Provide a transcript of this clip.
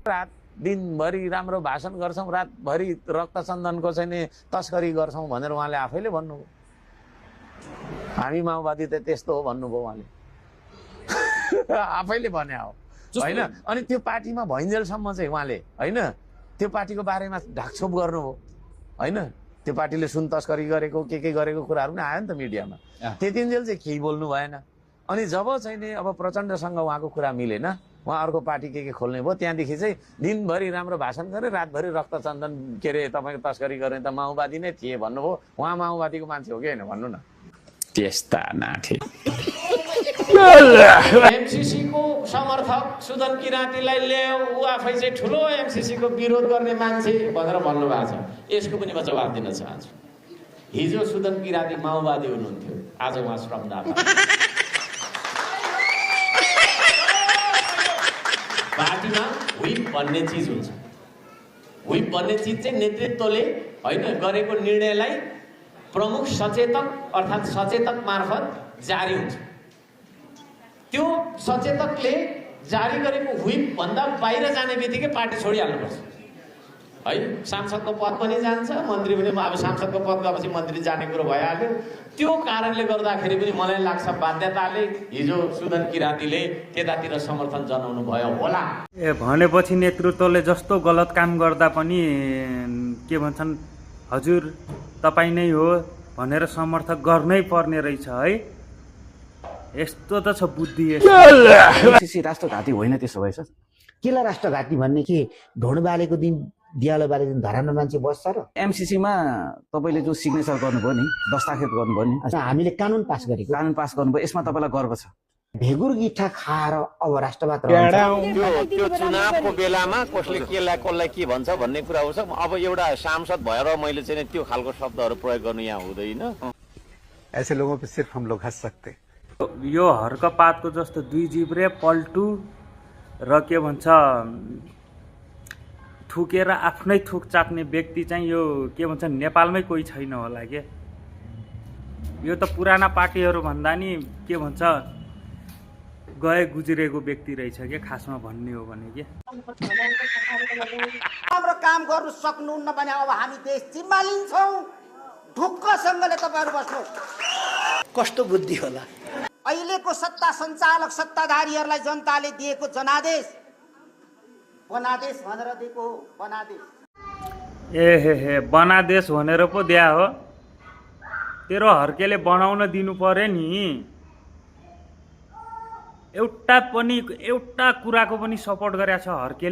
रात दिनभरि राम्रो भाषण गर्छौँ, रातभरि रक्तचन्दनको चाहिँ तस्करी गर्छौँ भनेर उहाँले आफैले भन्नुभयो। हामी माओवादी त त्यस्तो हो भन्नुभयो उहाँले। आफैले भने हो होइन। अनि त्यो पार्टीमा भइन्जेलसम्म चाहिँ उहाँले होइन त्यो पार्टीको बारेमा ढाकछोप गर्नुभयो होइन। त्यो पार्टीले सुन तस्करी गरेको के गरेको कुराहरू पनि आयो नि त मिडियामा। त्यतिन्जेल चाहिँ केही बोल्नु भएन। अनि जब चाहिँ नि अब प्रचण्डसँग उहाँको कुरा मिलेन, उहाँ अर्को पार्टी के खोल्ने भयो, त्यहाँदेखि चाहिँ दिनभरि राम्रो भाषण गरे, रातभरि रक्तचन्दन के अरे तपाईँको तस्करी गर्ने त माओवादी नै थिए भन्नुभयो। उहाँ माओवादीको मान्छे हो कि होइन भन्नु न। त्यस्ता नाथे एमसीसी को समर्थक सुदन किराँतीलाई ल्याऊ, ऊ आफै चाहिँ ठुलो एमसीसी को विरोध गर्ने मान्छे भनेर भन्नुभएको छ। यसको पनि म जवाब दिन चाहन्छु। हिजो सुदन किराँती माओवादी हुनुहुन्थ्यो, आज उहाँ श्रमदाता। पार्टीमा व्हिप भन्ने चिज हुन्छ। व्हिप भन्ने चिज चाहिँ नेतृत्वले होइन गरेको निर्णयलाई प्रमुख सचेतक अर्थात् सचेतक मार्फत जारी हुन्छ। त्यो सचेतकले जारी गरेको व्हिप भन्दा बाहिर जाने बित्तिकै पार्टी छोडिहाल्नुपर्छ है। सांसदको पद पनि जान्छ, मन्त्री पनि। अब सांसदको पद गएपछि मन्त्री जाने कुरो भइहाल्यो। त्यो कारणले गर्दाखेरि पनि मलाई लाग्छ बाध्यताले हिजो सुदन किराँतीले त्यतातिर समर्थन जनाउनु भयो होला। भनेपछि नेतृत्वले जस्तो गलत काम गर्दा पनि के भन्छन्, हजुर तपाईँ नै हो भनेर समर्थन गर्नै पर्ने रहेछ है। यस्तो त छ बुद्धि। एमसीसी राष्ट्रघाती होइन त्यसो भएछ। केलाई राष्ट्रघाती भन्ने के ढोड बालेको दिन दियालो बालेको दिन धरानमा मान्छे बस्छ र? एमसीसीमा तपाईँले जो सिग्नेचर गर्नुभयो नि, दस्ताखेत गर्नुभयो नि, हामीले कानुन पास गरेको, कानुन पास गर्नुभयो, यसमा तपाईँलाई गर्व छ। भेगुर गिठा खाएर अब राष्ट्रवाद त्यो चुनावको बेलामा कसले कसलाई के भन्छ भन्ने कुरा हुन्छ। अब एउटा सांसद भएर मैले चाहिँ त्यो खालको शब्दहरू प्रयोग गर्नु यहाँ हुँदैन। ऐसे लोगों पे सिर्फ हम लोग हंस सकते। यो हर्क पातको जस्तो दुई जिब्रे पल्टु र के भन्छ थुकेर आफ्नै थुक चाट्ने व्यक्ति चाहिँ यो के भन्छ नेपालमै कोही छैन होला के। यो त पुराना पार्टीहरू भन्दा नि के भन्छ गए गुज्रेको व्यक्ति रहेछ के खासमा भन्ने हो भने के। राम्रो काम गर्नु सक्नुहुन्न भने अब हामी देश जिम्मा लिन्छौँ। ढुक्कसँगले तपाईँहरू बस्नुहोस्। कस्तो बुद्धि होला। अहिलेको सत्ता सञ्चालक सत्ताधारीहरूलाई जनताले दिएको जनादेश बनादेश भनेर दिएको बनादेश। हे बनादेश भनेर पो दिया हो। तेरो हर्केले बनाउन दिनु पर्यो नि। एउटा कुराको पनि सपोर्ट गरेको छ हर्केले।